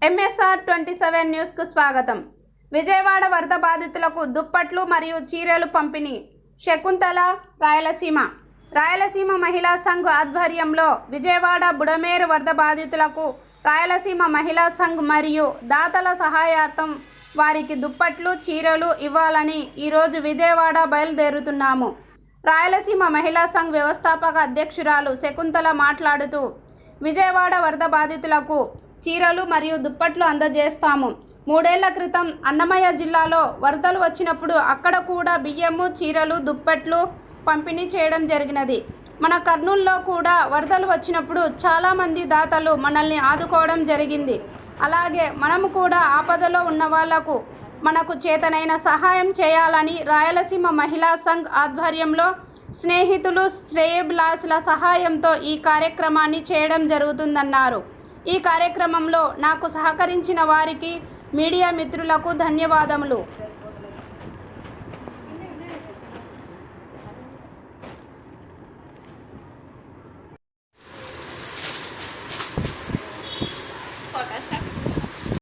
MSR 27 న్యూస్కు స్వాగతం. విజయవాడ వరద బాధితులకు దుప్పట్లు మరియు చీరలు పంపిణీ. శకుంతల, రాయలసీమ మహిళా సంఘ్ ఆధ్వర్యంలో విజయవాడ బుడమేరు వరద బాధితులకు రాయలసీమ మహిళా సంఘ్ మరియు దాతల సహాయార్థం వారికి దుప్పట్లు, చీరలు ఇవ్వాలని ఈరోజు విజయవాడ బయలుదేరుతున్నాము. రాయలసీమ మహిళా సంఘ్ వ్యవస్థాపక అధ్యక్షురాలు శకుంతల మాట్లాడుతూ, విజయవాడ వరద బాధితులకు చీరలు మరియు దుప్పట్లు అందజేస్తాము. 3 ఏళ్ల క్రితం అన్నమయ్య జిల్లాలో వరదలు వచ్చినప్పుడు అక్కడ కూడా బియ్యము, చీరలు, దుప్పట్లు పంపిణీ చేయడం జరిగినది. మన కర్నూలులో కూడా వరదలు వచ్చినప్పుడు చాలామంది దాతలు మనల్ని ఆదుకోవడం జరిగింది. అలాగే మనము కూడా ఆపదలో ఉన్న వాళ్లకు మనకు చేతనైన సహాయం చేయాలని రాయలసీమ మహిళా సంఘ్ ఆధ్వర్యంలో స్నేహితులు, శ్రేయోభిలాషుల సహాయంతో ఈ కార్యక్రమాన్ని చేయడం జరుగుతుందన్నారు. ఈ కార్యక్రమంలో నాకు సహకరించిన వారికి, మీడియా మిత్రులకు ధన్యవాదములు.